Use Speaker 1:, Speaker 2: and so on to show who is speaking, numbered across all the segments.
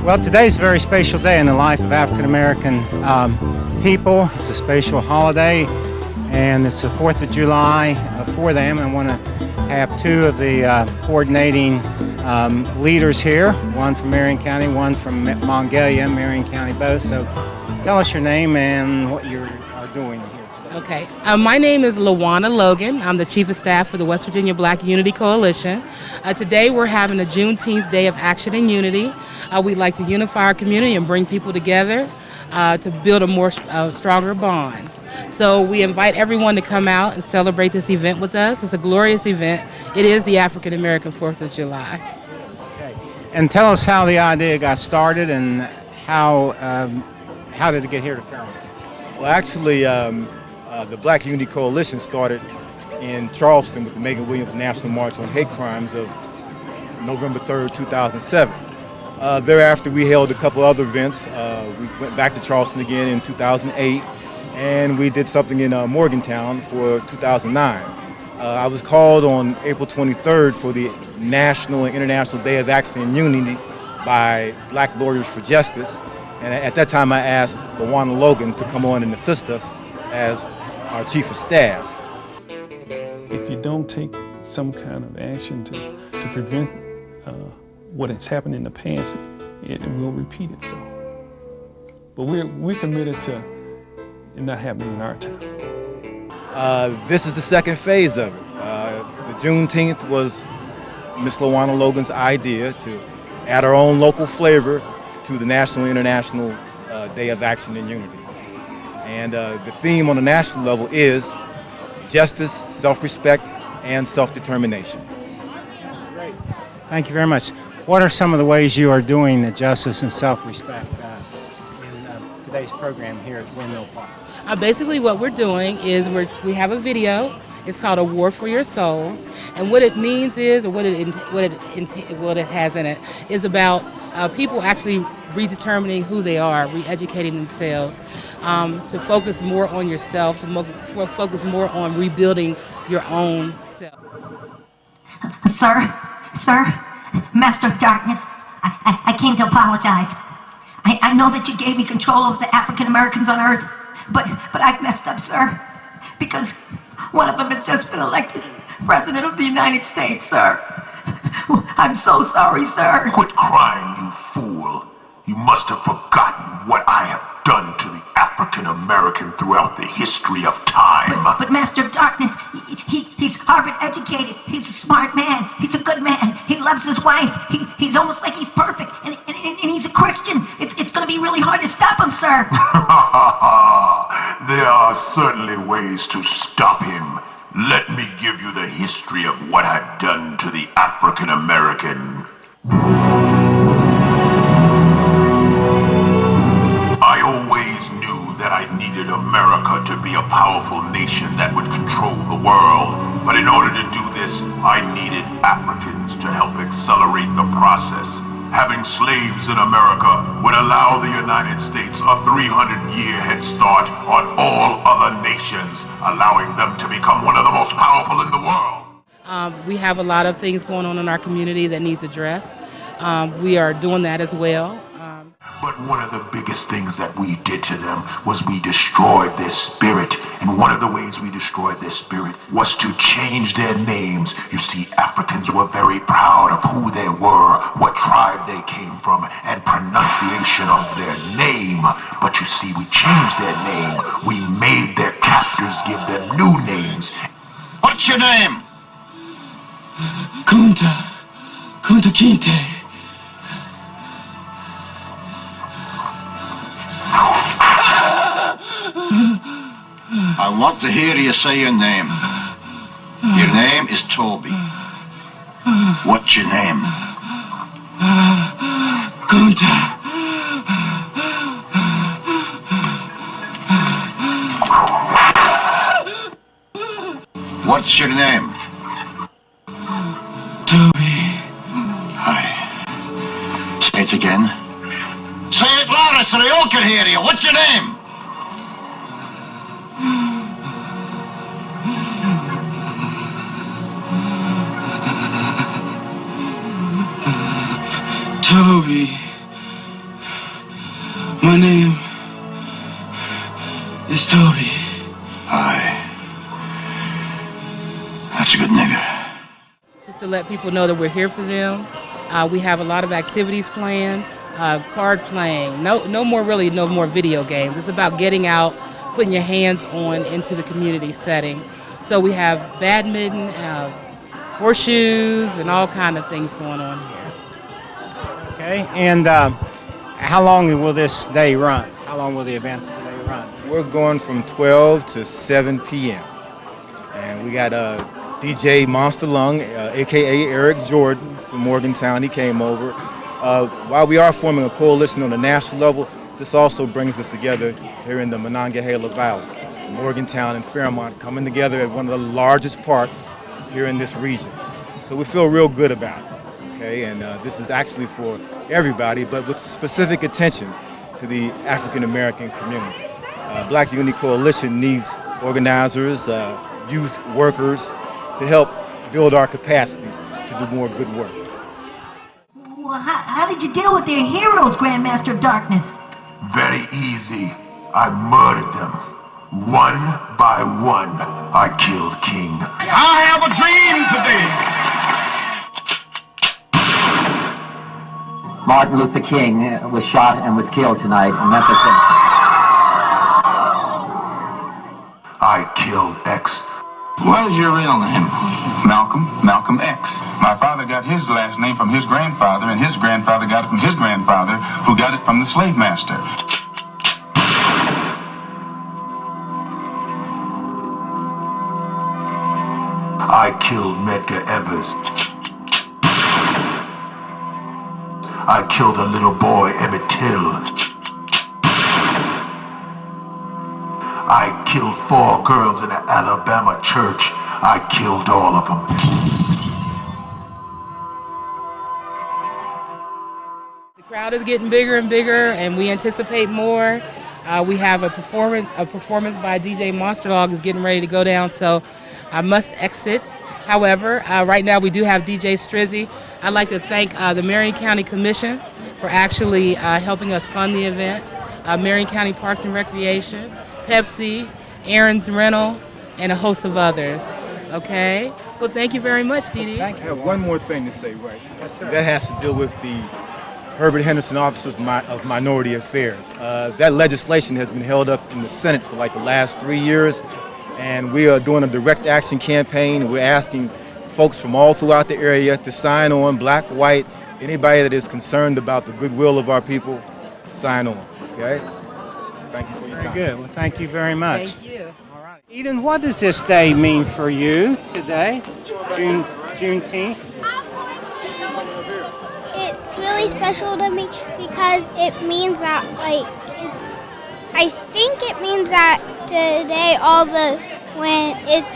Speaker 1: Well, today's a very special day in the life of African American people. It's a special holiday, and it's the 4th of July for them. I want to have two of the coordinating leaders here, one from Marion County, one from Mongalia, Marion County both. So tell us your name and what you are doing here today.
Speaker 2: Okay, my name is Lajuna Logan. I'm the Chief of Staff for the West Virginia Black Unity Coalition. Today we're having a Juneteenth Day of Action and Unity. We'd like to unify our community and bring people together to build a more stronger bond. So we invite everyone to come out and celebrate this event with us. It's a glorious event. It is the African American 4th of July.
Speaker 1: Okay. And tell us how the idea got started and how did it get here to Fairmont?
Speaker 3: Well, actually, the Black Unity Coalition started in Charleston with the Megan Williams National March on Hate Crimes of November 3rd, 2007. Thereafter, we held a couple other events. We went back to Charleston again in 2008, and we did something in Morgantown for 2009. I was called on April 23rd for the National and International Day of Action and Unity by Black Lawyers for Justice. And at that time, I asked Lajuna Logan to come on and assist us as our Chief of Staff.
Speaker 4: If you don't take some kind of action to prevent what has happened in the past, it will repeat itself. But we're committed to it not happening in our time.
Speaker 3: This is the second phase of it. The Juneteenth was Ms. Lajuna Logan's idea to add our own local flavor to the National and International Day of Action and Unity. And the theme on the national level is justice, self-respect, and self-determination.
Speaker 1: Great. Thank you very much. What are some of the ways you are doing the justice and self-respect in today's program here at Windmill Park?
Speaker 2: Basically what we're doing is we have a video. It's called A War for Your Souls. And what it means is, or what it has in it, is about people actually redetermining who they are, re-educating themselves, to focus more on yourself, to focus more on rebuilding your own self.
Speaker 5: Sir, Master of Darkness, I came to apologize. I know that you gave me control of the African Americans on Earth, but I've messed up, sir, because one of them has just been elected President of the United States, sir. I'm so sorry, sir.
Speaker 6: Quit crying, you fool. You must have forgotten what I have done to the African American throughout the history of time.
Speaker 5: But Master of Darkness, he's Harvard educated. He's a smart man. He's a good man. He loves his wife. He's almost like he's perfect. And he's a Christian. It's going to be really hard to stop him, sir.
Speaker 6: There are certainly ways to stop him. Let me give you the history of what I've done to the African American. I always knew that I needed America to be a powerful nation that would control the world. But in order to do this, I needed Africans to help accelerate the process. Having slaves in America would allow the United States a 300-year head start on all other nations, allowing them to become one of the most powerful in the world.
Speaker 2: We have a lot of things going on in our community that needs addressed. We are doing that as well.
Speaker 6: But one of the biggest things that we did to them was we destroyed their spirit. And one of the ways we destroyed their spirit was to change their names. You see, Africans were very proud of who they were, what tribe they came from, and pronunciation of their name. But you see, we changed their name. We made their captors give them new names.
Speaker 7: What's your name?
Speaker 8: Kunta Kinte.
Speaker 7: I want to hear you say your name. Your name is Toby. What's your name?
Speaker 8: Kunta.
Speaker 7: What's your name?
Speaker 8: Toby.
Speaker 7: Hi. Say it again. Say it louder so they all can hear you. What's your name?
Speaker 8: Toby. My name is Toby.
Speaker 7: Aye. That's a good nigger.
Speaker 2: Just to let people know that we're here for them. We have a lot of activities planned, card playing, no more video games. It's about getting out, putting your hands on into the community setting. So we have badminton, horseshoes, and all kind of things going on here.
Speaker 1: Okay, and how long will this day run? How long will the events today run?
Speaker 3: We're going from 12 to 7 p.m. And we got DJ Monster Lung, a.k.a. Eric Jordan from Morgantown. He came over. While we are forming a coalition on the national level, this also brings us together here in the Monongahela Valley. Morgantown and Fairmont coming together at one of the largest parks here in this region. So we feel real good about it. Okay, and this is actually for everybody, but with specific attention to the African American community. Black Unity Coalition needs organizers, youth workers to help build our capacity to do more good work.
Speaker 5: Well, how did you deal with their heroes, Grandmaster Darkness?
Speaker 6: Very easy. I murdered them. One by one, I killed King.
Speaker 9: I have a dream today.
Speaker 10: Martin Luther King was shot and was killed tonight in Memphis.
Speaker 6: I killed X.
Speaker 9: What is your real name? Malcolm X. My father got his last name from his grandfather, and his grandfather got it from his grandfather, who got it from the slave master.
Speaker 6: I killed Medgar Evers. I killed a little boy, Emmett Till. I killed 4 girls in an Alabama church. I killed all of them.
Speaker 2: The crowd is getting bigger and bigger, and we anticipate more. We have a performance by DJ Monster Log is getting ready to go down, so I must exit. However, right now we do have DJ Strizzy. I'd like to thank the Marion County Commission for actually helping us fund the event, Marion County Parks and Recreation, Pepsi, Aaron's Rental, and a host of others. Okay? Well, thank you very much, Dee.
Speaker 3: I have one more thing to say, right? Yes, sir. That has to deal with the Herbert Henderson Office of Minority Affairs. That legislation has been held up in the Senate for like the last 3 years, and we are doing a direct action campaign. We're asking folks from all throughout the area to sign on, black, white, anybody that is concerned about the goodwill of our people, sign on, okay? Thank you for your time.
Speaker 1: Very good. Well, thank you very much.
Speaker 2: Thank you.
Speaker 1: All right. Eden, what does this day mean for you today, Juneteenth?
Speaker 11: It's really special to me because it means that, I think it means that today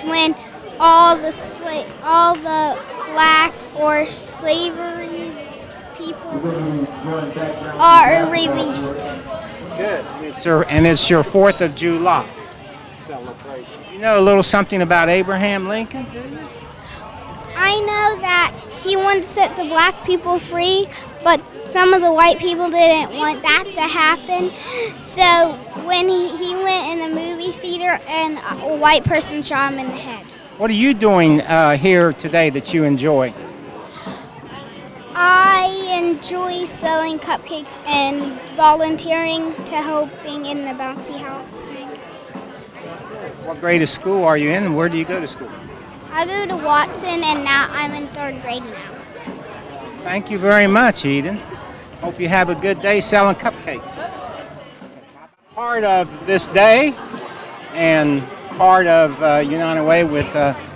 Speaker 11: when all the black or slavery people are released.
Speaker 1: Good. It's your 4th of July celebration. You know a little something about Abraham Lincoln, do you?
Speaker 11: I know that he wanted to set the black people free, but some of the white people didn't want that to happen. So when he went in the movie theater and a white person shot him in the head.
Speaker 1: What are you doing here today that you enjoy?
Speaker 11: I enjoy selling cupcakes and volunteering to helping in the bouncy house.
Speaker 1: What grade of school are you in, and where do you go to school?
Speaker 11: I go to Watson, and now I'm in 3rd grade now.
Speaker 1: Thank you very much, Eden. Hope you have a good day selling cupcakes. Part of this day and part of United Way with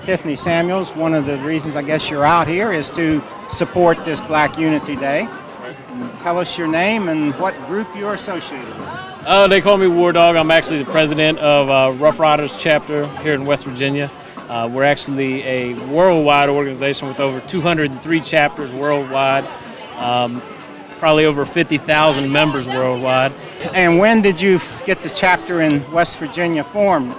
Speaker 1: Tiffany Samuels, one of the reasons I guess you're out here is to support this Black Unity Day. Tell us your name and what group you're associated with.
Speaker 12: They call me War Dog. I'm actually the president of Rough Riders chapter here in West Virginia. We're actually a worldwide organization with over 203 chapters worldwide, probably over 50,000 members worldwide.
Speaker 1: And when did you get the chapter in West Virginia formed?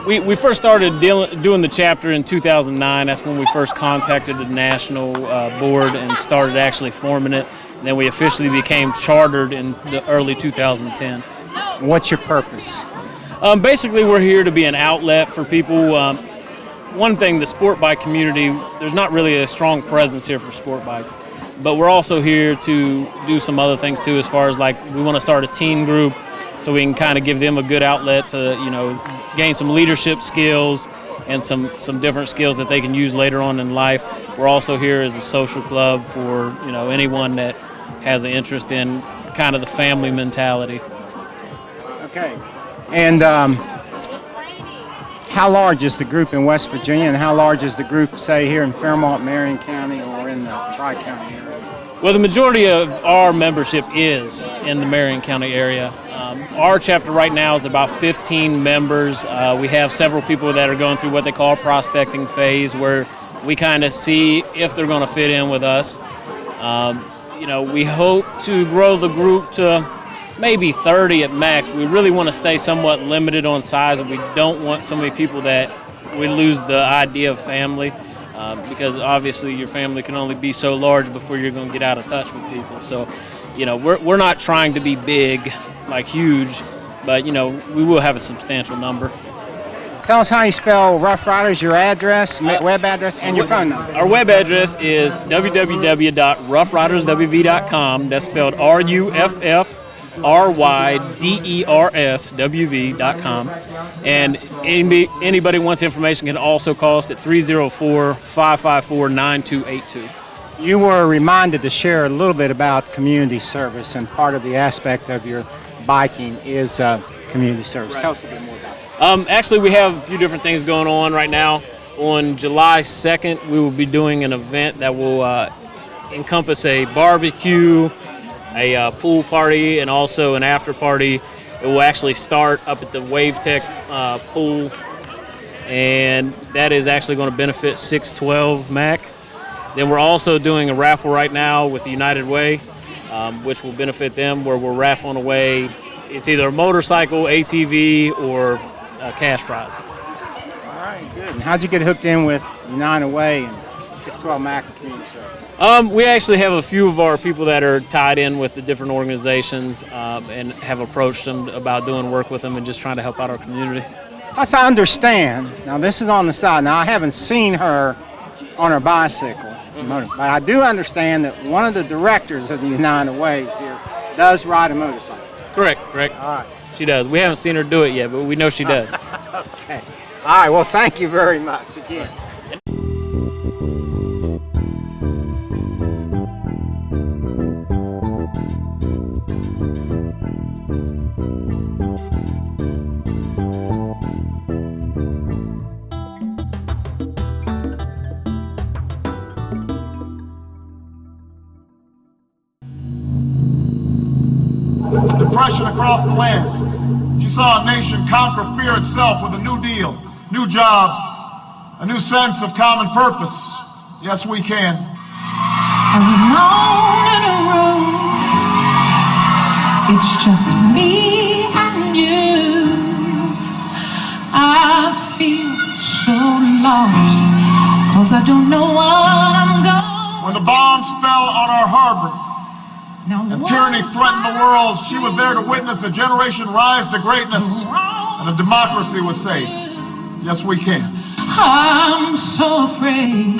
Speaker 12: We first started doing the chapter in 2009. That's when we first contacted the national board and started actually forming it. And then we officially became chartered in the early 2010.
Speaker 1: What's your purpose?
Speaker 12: Basically, we're here to be an outlet for people. One thing, the sport bike community, there's not really a strong presence here for sport bikes. But we're also here to do some other things too, as far as like we want to start a teen group so we can kind of give them a good outlet to, you know, gain some leadership skills and some different skills that they can use later on in life. We're also here as a social club for, you know, anyone that has an interest in kind of the family mentality.
Speaker 1: Okay. And how large is the group in West Virginia, and how large is the group, say, here in Fairmont, Marion County, or in the Tri-County area?
Speaker 12: Well, the majority of our membership is in the Marion County area. Our chapter right now is about 15 members. We have several people that are going through what they call a prospecting phase, where we kind of see if they're going to fit in with us. You know, we hope to grow the group to maybe 30 at max. We really want to stay somewhat limited on size. We don't want so many people that we lose the idea of family, because obviously your family can only be so large before you're going to get out of touch with people. So, you know, we're not trying to be big, like huge, but, you know, we will have a substantial number.
Speaker 1: Tell us how you spell Rough Riders, your address, web address, and your phone number.
Speaker 12: Our web address is www.roughriderswv.com. That's spelled RUFFRYDERSWV.com. And anybody wants information can also call us at 304-554-9282.
Speaker 1: You were reminded to share a little bit about community service, and part of the aspect of your biking is community service. Tell us a bit more about it.
Speaker 12: Actually, we have a few different things going on right now. On July 2nd, we will be doing an event that will encompass a barbecue, a pool party, and also an after party. It will actually start up at the Wave Tech pool, and that is actually going to benefit 612 Mac. Then we're also doing a raffle right now with the United Way, which will benefit them, where we're raffling away. It's either a motorcycle, ATV, or a cash prize.
Speaker 1: All right, good. And how'd you get hooked in with United Way and 612 Mac community service?
Speaker 12: We actually have a few of our people that are tied in with the different organizations, and have approached them about doing work with them and just trying to help out our community.
Speaker 1: As I understand, now this is on the side. Now I haven't seen her on her bicycle, but I do understand that one of the directors of the United Way here does ride a motorcycle.
Speaker 12: Correct.
Speaker 1: All right.
Speaker 12: She does. We haven't seen her do it yet, but we know she does.
Speaker 1: Okay. All right, well, thank you very much again.
Speaker 13: Depression across the land. She saw a nation conquer fear itself with a new deal, new jobs, a new sense of common purpose. Yes, we can.
Speaker 14: I'm alone in a room. It's just me and you. I feel so lost, 'cause I don't know what I'm going.
Speaker 13: When the bombs fell on our harbor, and tyranny threatened the world, she was there to witness a generation rise to greatness, and a democracy was saved. Yes, we can.
Speaker 14: I'm so afraid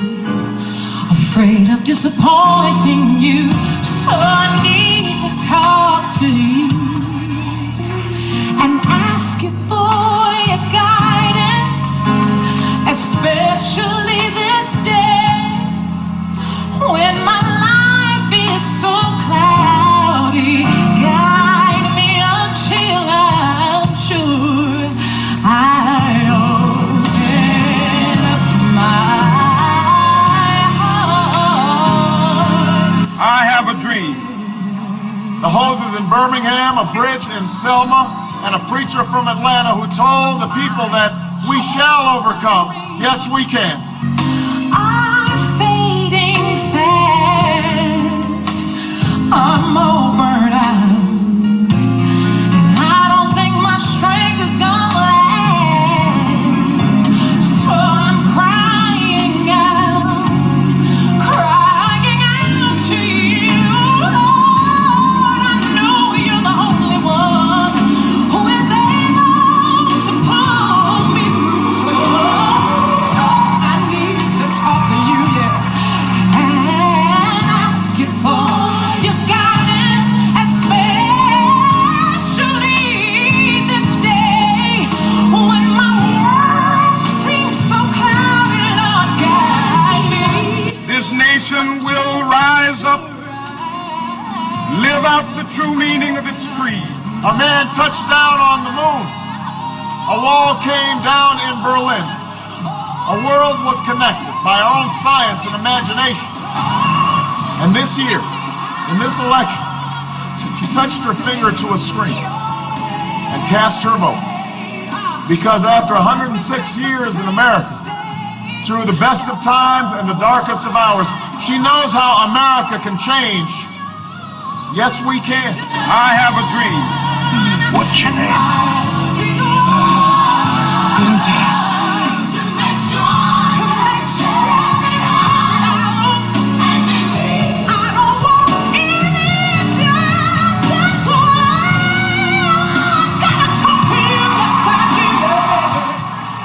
Speaker 14: of disappointing you, so I need to talk to you and ask you for your guidance, especially this day when my life is so cloudy. Guide me until I'm sure I open up my heart.
Speaker 13: I have a dream. The hoses in Birmingham, a bridge in Selma, and a preacher from Atlanta who told the people that we shall overcome. Yes, we can.
Speaker 14: Are fading fast. I'm all burned out, and I don't think my strength is gonna last. So I'm crying out to you.
Speaker 13: A man touched down on the moon. A wall came down in Berlin. A world was connected by our own science and imagination. And this year, in this election, she touched her finger to a screen and cast her vote. Because after 106 years in America, through the best of times and the darkest of hours, she knows how America can change. Yes, we can.
Speaker 9: I have a dream.
Speaker 7: What's your name?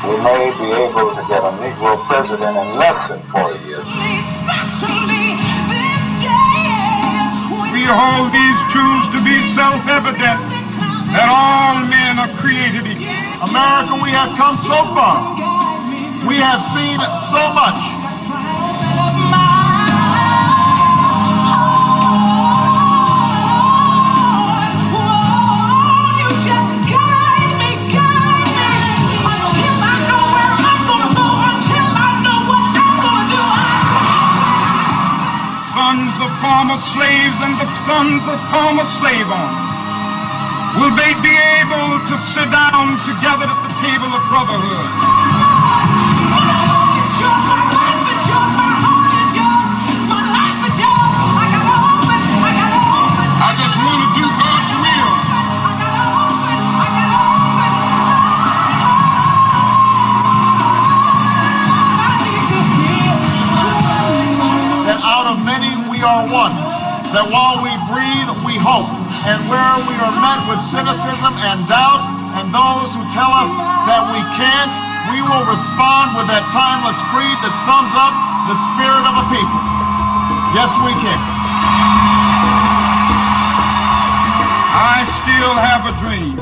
Speaker 10: We may be able to get a Negro president in less than 4 years.
Speaker 9: We hold these truths to be self-evident, that all men are created equal.
Speaker 13: America, we have come so far. We have seen so much.
Speaker 9: Sons of former slaves and the sons of former slave owners, will they be able to sit down together at the table of brotherhood?
Speaker 14: It's yours, my life is yours, my heart is yours, my life is yours. I gotta open, I gotta open.
Speaker 9: I just want to do God's will.
Speaker 14: I gotta open, I gotta open. I need to hear.
Speaker 13: That out of many we are one. That while we breathe, we hope. And where we are met with cynicism and doubt, and those who tell us that we can't, we will respond with that timeless creed that sums up the spirit of a people. Yes, we can.
Speaker 9: I still have a dream.